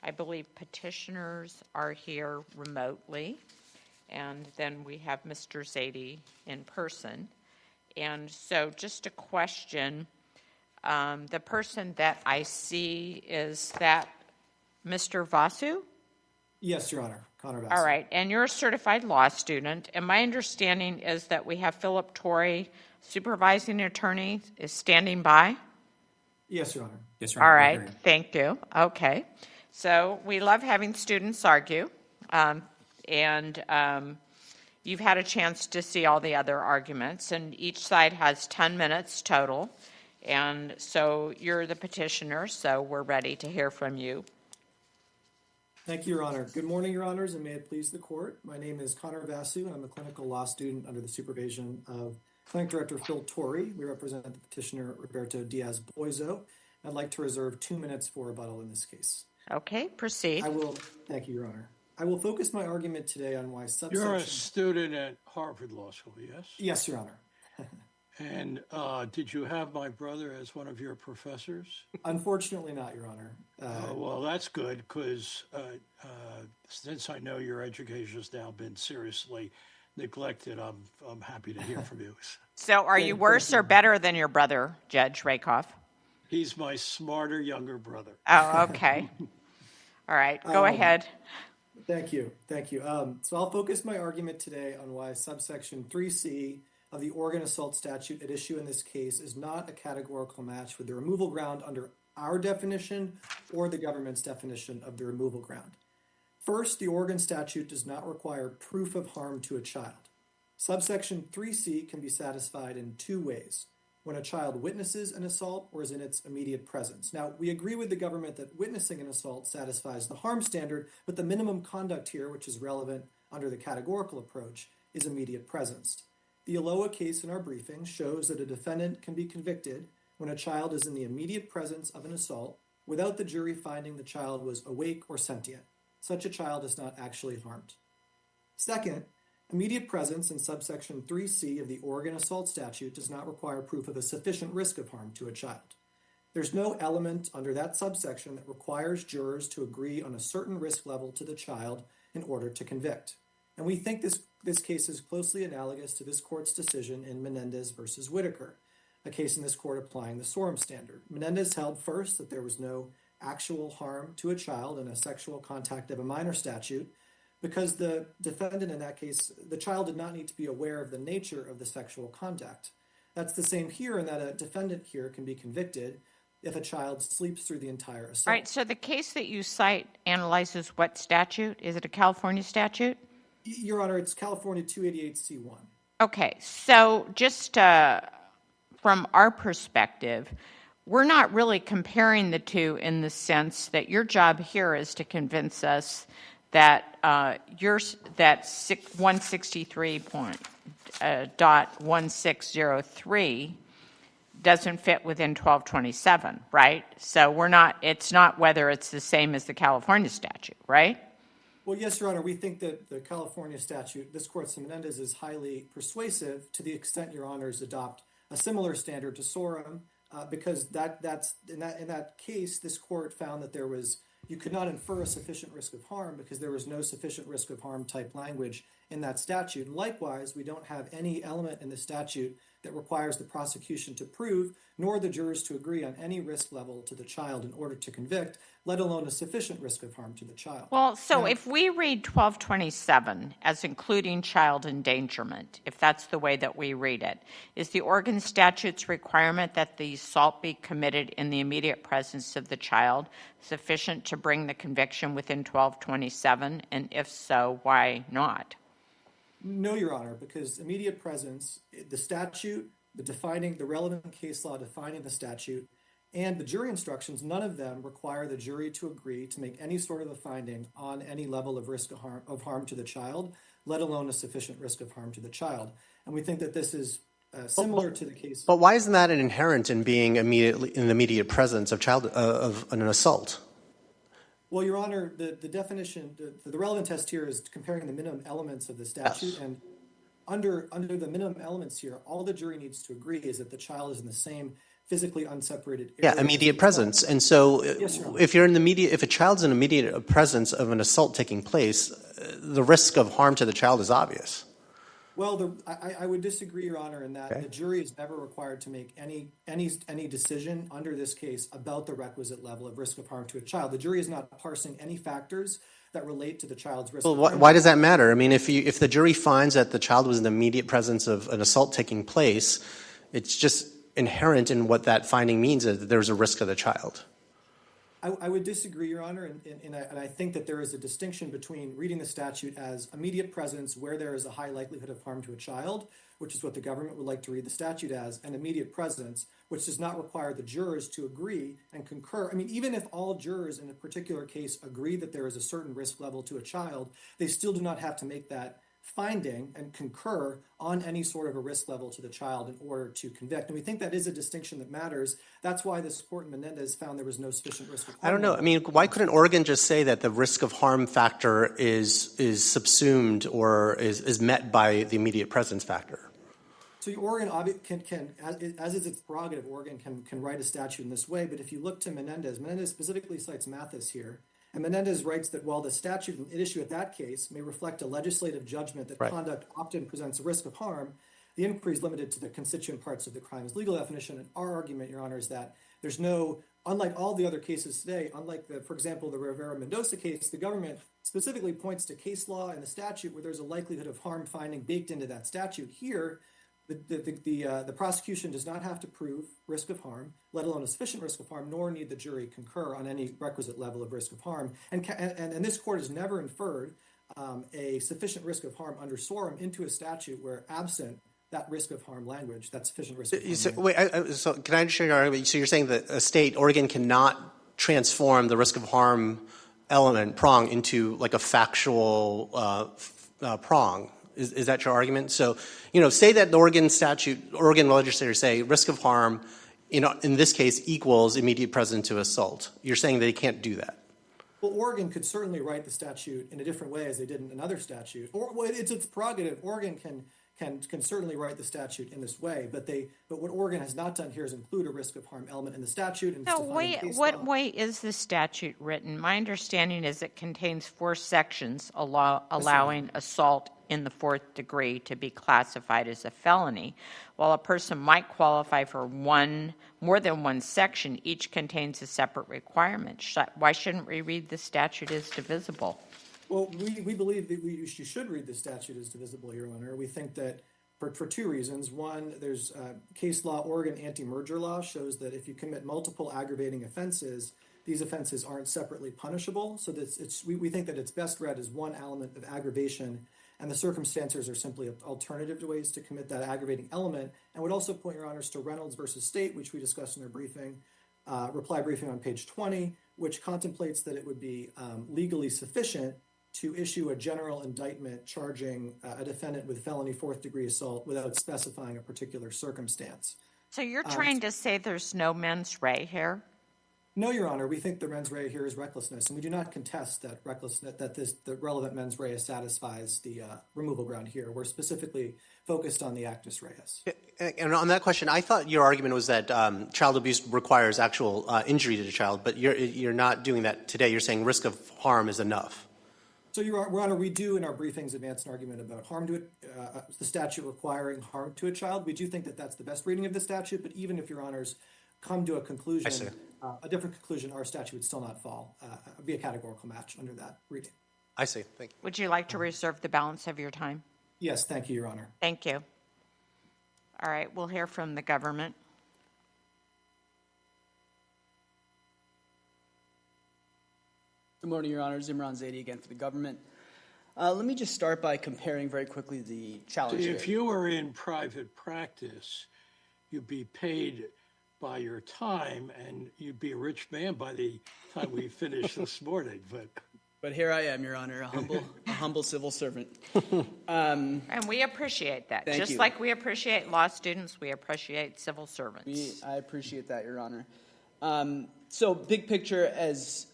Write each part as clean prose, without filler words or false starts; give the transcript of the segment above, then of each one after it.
I believe petitioners are here remotely, and then we have Mr. Zadie in person. And so just a question, the person that I see, is that Mr. Vasu? Yes, Your Honor, Connor Vasu. All right, and you're a certified law student, and my understanding is that we have Philip Torrey, supervising attorney, is standing by? Yes, Your Honor. Yes, Your Honor. All right, thank you. Okay, so we love having students argue, and you've had a chance to see all the other arguments, and each side has 10 minutes total, and so you're the petitioner, so we're ready to hear from you. Thank you, Your Honor. Good morning, Your Honors, and may it please the Court. My name is Connor Vasu, and I'm a clinical law student under the supervision of Clinic Director Phil Torrey. We represent the petitioner Roberto Diaz-Boizo. I'd like to reserve 2 minutes for rebuttal in this case. Okay, proceed. Thank you, Your Honor. I will focus my argument today on why subsection... You're a student at Harvard Law School, yes? Yes, Your Honor. And did you have my brother as one of your professors? Unfortunately not, Your Honor. Well, that's good, because since I know your education has now been seriously neglected, I'm happy to hear from you. So are you worse or better than your brother, Judge Rakoff? He's my smarter younger brother. Oh, okay. All right, go ahead. Thank you. So I'll focus my argument today on why subsection 3C of the Oregon assault statute at issue in this case is not a categorical match with the removal ground under our definition or the government's definition of the removal ground. First, the Oregon statute does not require proof of harm to a child. Subsection 3C can be satisfied in two ways: when a child witnesses an assault or is in its immediate presence. Now, we agree with the government that witnessing an assault satisfies the harm standard, but the minimum conduct here, which is relevant under the categorical approach, is immediate presence. The Aloha case in our briefing shows that a defendant can be convicted when a child is in the immediate presence of an assault without the jury finding the child was awake or sentient. Such a child is not actually harmed. Second, immediate presence in subsection 3C of the Oregon assault statute does not require proof of a sufficient risk of harm to a child. There's no element under that subsection that requires jurors to agree on a certain risk level to the child in order to convict. And we think this case is closely analogous to this court's decision in Menendez versus Whitaker, a case in this court applying the SORM standard. Menendez held first that there was no actual harm to a child in a sexual contact of a minor statute because the defendant in that case, the child did not need to be aware of the nature of the sexual contact. That's the same here in that a defendant here can be convicted if a child sleeps through the entire assault. All right, so the case that you cite analyzes what statute? Is it a California statute? Your Honor, it's California 288C1. Okay, so just from our perspective, we're not really comparing the two in the sense that your job here is to convince us that that 163.1603 doesn't fit within 1227, right? So it's not whether it's the same as the California statute, right? Well, yes, Your Honor, we think that the California statute, this court's Menendez, is highly persuasive to the extent Your Honors adopt a similar standard to SORM, because that's in that case, this court found that you could not infer a sufficient risk of harm because there was no sufficient risk of harm type language in that statute. And likewise, we don't have any element in the statute that requires the prosecution to prove, nor the jurors to agree on any risk level to the child in order to convict, let alone a sufficient risk of harm to the child. Well, so if we read 1227 as including child endangerment, if that's the way that we read it, is the Oregon statute's requirement that the assault be committed in the immediate presence of the child sufficient to bring the conviction within 1227? And if so, why not? No, Your Honor, because immediate presence, the statute, the relevant case law defining the statute, and the jury instructions, none of them require the jury to agree to make any sort of a finding on any level of risk of harm to the child, let alone a sufficient risk of harm to the child. And we think that this is similar to the case. But why isn't that an inherent in being immediately in the immediate presence of an assault? Well, Your Honor, the definition, the relevant test here is comparing the minimum elements of the statute. Yes. And under the minimum elements here, all the jury needs to agree is that the child is in the same physically unseparated Yeah, areas. immediate presence. And so Yes, Your Honor. if a child's in immediate presence of an assault taking place, the risk of harm to the child is obvious. Well, I would disagree, Your Honor, in that the jury is never required to make any decision under this case about the requisite level of risk of harm to a child. The jury is not parsing any factors that relate to the child's risk of harm. Why does that matter? I mean, if the jury finds that the child was in the immediate presence of an assault taking place, it's just inherent in what that finding means that there's a risk of the child. I would disagree, Your Honor, and I think that there is a distinction between reading the statute as immediate presence where there is a high likelihood of harm to a child, which is what the government would like to read the statute as, and immediate presence, which does not require the jurors to agree and concur. I mean, even if all jurors in a particular case agree that there is a certain risk level to a child, they still do not have to make that finding and concur on any sort of a risk level to the child in order to convict. And we think that is a distinction that matters. That's why this court in Menendez found there was no sufficient risk of harm. I don't know. I mean, why couldn't Oregon just say that the risk of harm factor is subsumed or is met by the immediate presence factor? So Oregon can as is its prerogative, Oregon can write a statute in this way. But if you look to Menendez specifically cites Mathis here. And Menendez writes that while the statute at issue at that case may reflect a legislative judgment that conduct often presents a risk of harm, the inquiry is limited to the constituent parts of the crime's legal definition. And our argument, Your Honor, is that there's no, unlike all the other cases today, unlike for example, the Rivera-Mendoza case, the government specifically points to case law and the statute where there's a likelihood of harm finding baked into that statute. Here, the prosecution does not have to prove risk of harm, let alone a sufficient risk of harm, nor need the jury concur on any requisite level of risk of harm. And this court has never inferred a sufficient risk of harm under SORM into a statute where absent that risk of harm language, that sufficient risk of harm. So can I understand your argument? So you're saying that a state, Oregon, cannot transform the risk of harm prong into like a factual prong. Is that your argument? So, say that the Oregon legislators say risk of harm, in this case, equals immediate presence to assault. You're saying they can't do that. Well, Oregon could certainly write the statute in a different way as they did in another statute. It's its prerogative. Oregon can certainly write the statute in this way, but what Oregon has not done here is include a risk of harm element in the statute. And what way is the statute written? My understanding is it contains 4 sections allowing assault in the 4th degree to be classified as a felony. While a person might qualify for more than one section, each contains a separate requirement. Why shouldn't we read the statute as divisible? Well, we believe that you should read the statute as divisible, Your Honor. We think that for 2 reasons. One, there's case law, Oregon anti-merger law shows that if you commit multiple aggravating offenses, these offenses aren't separately punishable. So we think that it's best read as one element of aggravation, and the circumstances are simply alternative to ways to commit that aggravating element. And would also point, Your Honors, to Reynolds versus State, which we discussed in our briefing, reply briefing on page 20, which contemplates that it would be legally sufficient to issue a general indictment charging a defendant with felony 4th degree assault without specifying a particular circumstance. So you're trying to say there's no mens rea here? No, Your Honor. We think the mens rea here is recklessness, and we do not contest that the relevant mens rea satisfies the removal ground here. We're specifically focused on the actus reus. And on that question, I thought your argument was that child abuse requires actual injury to the child, but you're not doing that today. You're saying risk of harm is enough. So, Your Honor, we do in our briefings advance an argument about harm to the statute requiring harm to a child. We do think that that's the best reading of the statute, but even if Your Honors come to a conclusion, a different conclusion, our statute would still not be a categorical match under that reading. I see. Thank you. Would you like to reserve the balance of your time? Yes, thank you, Your Honor. Thank you. All right, we'll hear from the government. Good morning, Your Honors. Imran Zaidi again for the government. Let me just start by comparing very quickly the challenge. If you were in private practice, you'd be paid by your time, and you'd be a rich man by the time we finish this morning. But here I am, Your Honor, a humble civil servant. And we appreciate that. Thank Just you. like we appreciate law students, we appreciate civil servants. I appreciate that, Your Honor. So big picture, as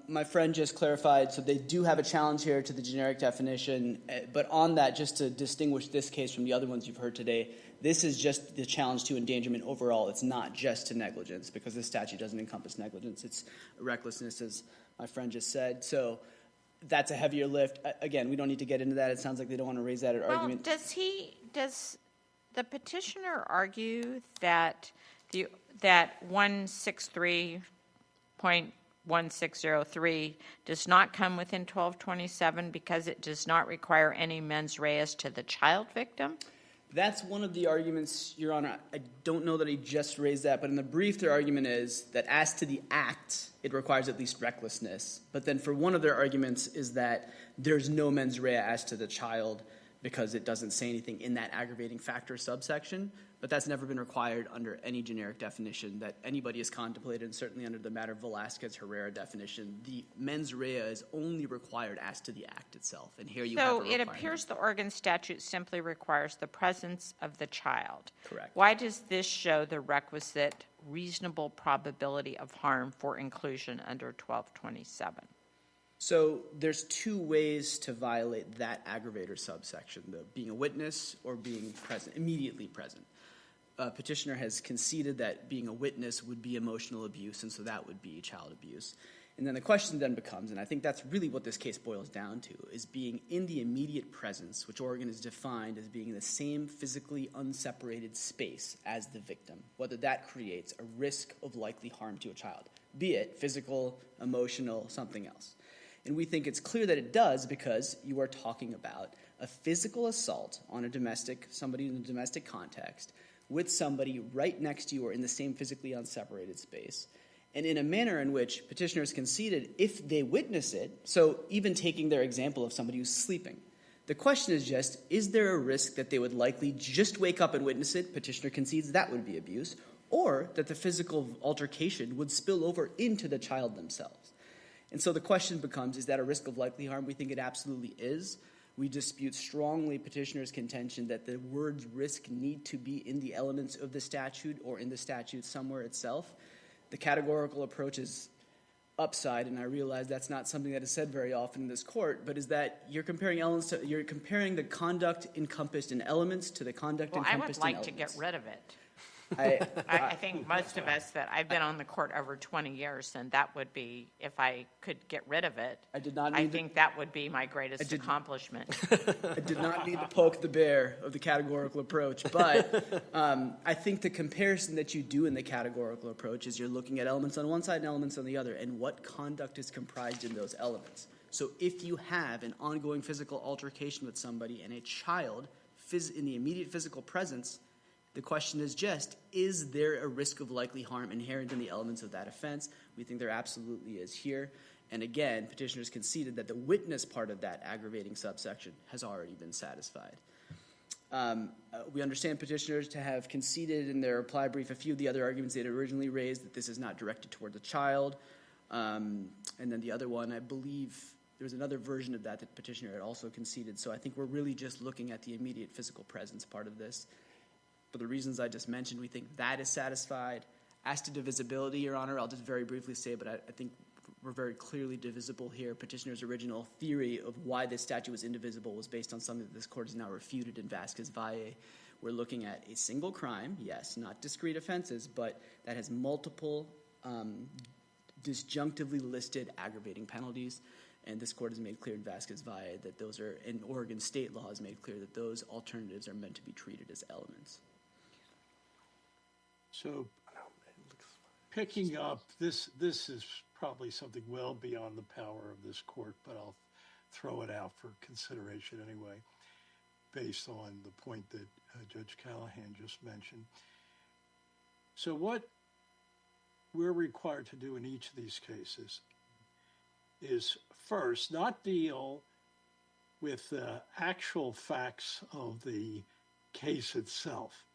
my friend just clarified, so they do have a challenge here to the generic definition. But on that, just to distinguish this case from the other ones you've heard today, this is just the challenge to endangerment overall. It's not just to negligence, because this statute doesn't encompass negligence. It's recklessness, as my friend just said. So that's a heavier lift. Again, we don't need to get into that. It sounds like they don't want to raise that at argument. Does the petitioner argue that that 163.1603 does not come within 1227 because it does not require any mens rea to the child victim? That's one of the arguments, Your Honor. I don't know that he just raised that, but in the brief, their argument is that as to the act, it requires at least recklessness. But then for one of their arguments is that there's no mens rea as to the child because it doesn't say anything in that aggravating factor subsection. But that's never been required under any generic definition that anybody has contemplated, and certainly under the matter of Velazquez-Herrera definition. The mens rea is only required as to the act itself, and here you have a So it requirement. appears the Oregon statute simply requires the presence of the child. Correct. Why does this show the requisite reasonable probability of harm for inclusion under 1227? So there's two ways to violate that aggravator subsection, the being a witness or being present, immediately present. Petitioner has conceded that being a witness would be emotional abuse, and so that would be child abuse. And then the question then becomes, and I think that's really what this case boils down to, is being in the immediate presence, which Oregon has defined as being in the same physically unseparated space as the victim, whether that creates a risk of likely harm to a child, be it physical, emotional, something else. And we think it's clear that it does because you are talking about a physical assault on somebody in a domestic context with somebody right next to you or in the same physically unseparated space, and in a manner in which petitioners conceded if they witness it, so even taking their example of somebody who's sleeping, the question is just, is there a risk that they would likely just wake up and witness it? Petitioner concedes that would be abuse, or that the physical altercation would spill over into the child themselves. And so the question becomes, is that a risk of likely harm? We think it absolutely is. We dispute strongly petitioner's contention that the words risk need to be in the elements of the statute or in the statute somewhere itself. The categorical approach is upside, and I realize that's not something that is said very often in this court, but is that you're comparing you're comparing the conduct encompassed in elements to the conduct Well, I would encompassed in like elements. to get rid of it. I I think most of us that I've been on the court over 20 years, and that would be, if I could get rid of it, I did not I need to- think that would be my greatest accomplishment. I did not need to poke the bear of the categorical approach, but I think the comparison that you do in the categorical approach is you're looking at elements on one side and elements on the other, and what conduct is comprised in those elements. So if you have an ongoing physical altercation with somebody and a child in the immediate physical presence, the question is just, is there a risk of likely harm inherent in the elements of that offense? We think there absolutely is here. And again, petitioners conceded that the witness part of that aggravating subsection has already been satisfied. We understand petitioners to have conceded in their reply brief a few of the other arguments they had originally raised, that this is not directed toward the child. And then the other one, I believe there was another version of that petitioner had also conceded. So I think we're really just looking at the immediate physical presence part of this. For the reasons I just mentioned, we think that is satisfied. As to divisibility, Your Honor, I'll just very briefly say, but I think we're very clearly divisible here. Petitioner's original theory of why this statute was indivisible was based on something that this court has now refuted in Vasquez-Valle. We're looking at a single crime, yes, not discrete offenses, but that has multiple disjunctively listed aggravating penalties. And this court has made clear in Vasquez-Valle that those are, and Oregon state law has made clear that those alternatives are meant to be treated as elements. So picking up, this is probably something well beyond the power of this court, but I'll throw it out for consideration anyway, based on the point that Judge Callahan just mentioned. So what we're required to do in each of these cases is first not deal with the actual facts of the case itself,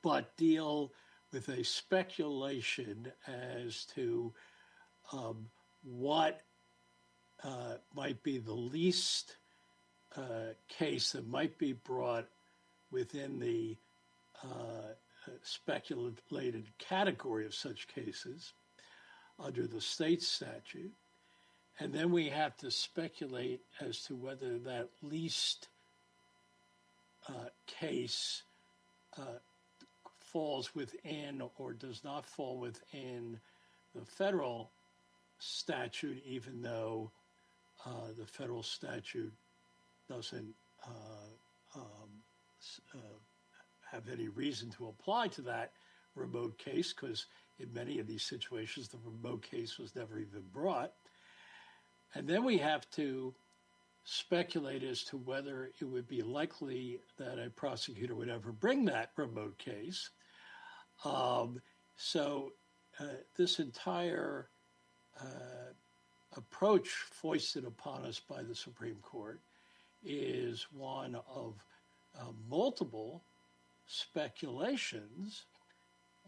but deal with a speculation as to what might be the least case that might be brought within the speculated category of such cases under the state statute. And then we have to speculate as to whether that least case falls within or does not fall within the federal statute, even though the federal statute doesn't have any reason to apply to that remote case, because in many of these situations, the remote case was never even brought. And then we have to speculate as to whether it would be likely that a prosecutor would ever bring that remote case. This entire approach foisted upon us by the Supreme Court is one of multiple speculations,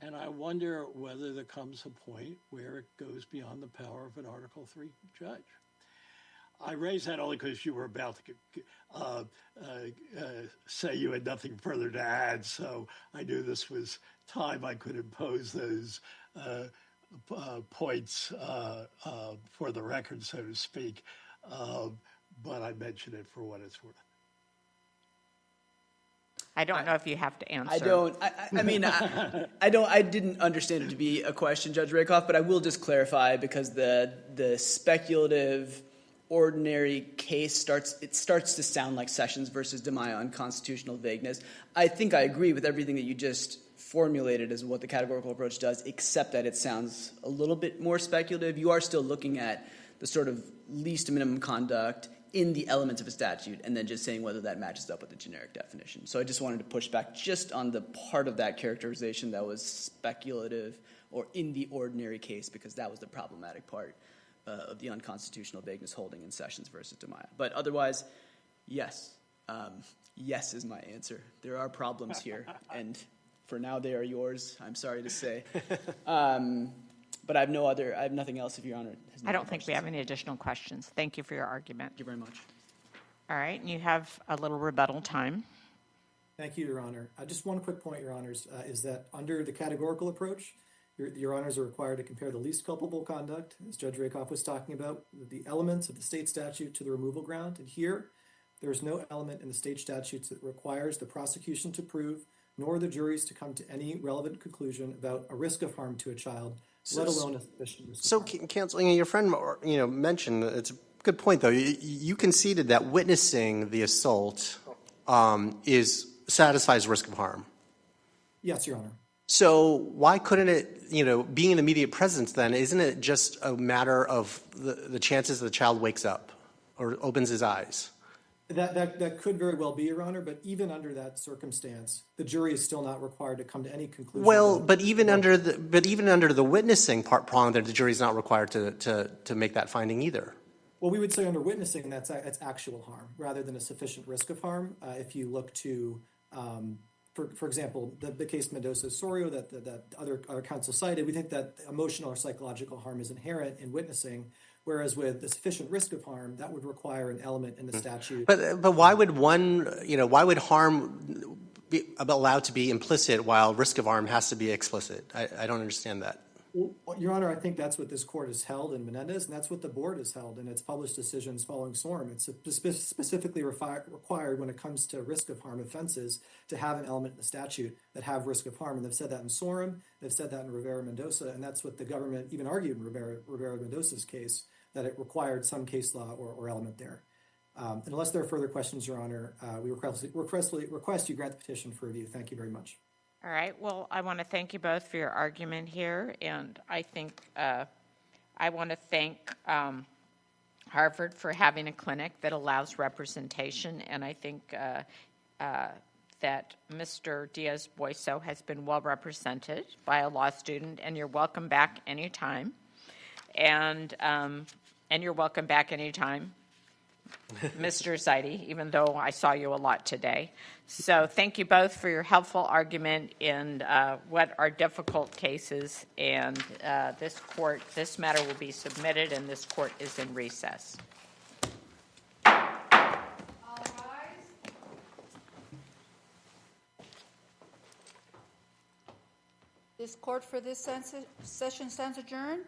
and I wonder whether there comes a point where it goes beyond the power of an Article III judge. I raise that only because you were about to say you had nothing further to add, so I knew this was time I could impose those points for the record, so to speak, but I mention it for what it's worth. I don't know if you have to answer. I don't. I didn't understand it to be a question, Judge Rakoff, but I will just clarify, because the speculative ordinary case starts to sound like Sessions versus DiMaio on constitutional vagueness. I think I agree with everything that you just formulated as what the categorical approach does, except that it sounds a little bit more speculative. You are still looking at the sort of least minimum conduct in the elements of a statute and then just saying whether that matches up with the generic definition. So I just wanted to push back just on the part of that characterization that was speculative or in the ordinary case, because that was the problematic part of the unconstitutional vagueness holding in Sessions versus DiMaio. But otherwise, yes. Yes is my answer. There are problems here, and for now they are yours, I'm sorry to say. But I have nothing else if Your Honor has no I don't think questions. we have any additional questions. Thank you for your argument. Thank you very much. All right, and you have a little rebuttal time. Thank you, Your Honor. Just one quick point, Your Honors, is that under the categorical approach, Your Honors are required to compare the least culpable conduct, as Judge Rakoff was talking about, the elements of the state statute to the removal ground. And here, there is no element in the state statutes that requires the prosecution to prove, nor the juries to come to any relevant conclusion about a risk of harm to a child, let alone a sufficient risk of harm. Counsel, your friend, mentioned, it's a good point, though. You conceded that witnessing the assault satisfies risk of harm. Yes, Your Honor. So why couldn't it, being in immediate presence then, isn't it just a matter of the chances the child wakes up or opens his eyes? That could very well be, Your Honor, but even under that circumstance, the jury is still not required to come to any conclusion. Well, but even under the witnessing prong, that the jury's not required to make that finding either. Well, we would say under witnessing, that's actual harm rather than a sufficient risk of harm. If you look to, for example, the case Mendoza-Osorio that other counsel cited, we think that emotional or psychological harm is inherent in witnessing, whereas with the sufficient risk of harm, that would require an element in the statute. But why would why would harm be allowed to be implicit while risk of harm has to be explicit? I don't understand that. Well, Your Honor, I think that's what this court has held in Menendez, and that's what the board has held in its published decisions following SORM. It's specifically required when it comes to risk of harm offenses to have an element in the statute that have risk of harm. And they've said that in SORM, they've said that in Rivera-Mendoza, and that's what the government even argued in Rivera-Mendoza's case, that it required some case law or element there. Unless there are further questions, Your Honor, we request you grant the petition for review. Thank you very much. All right, well, I want to thank you both for your argument here, and I think I want to thank Harvard for having a clinic that allows representation, and I think that Mr. Diaz-Boiso has been well represented by a law student, and you're welcome back anytime. And you're welcome back anytime, Mr. Zaidi, even though I saw you a lot today. So thank you both for your helpful argument in what are difficult cases. And this matter will be submitted, and this court is in recess. Court for this session stands adjourned.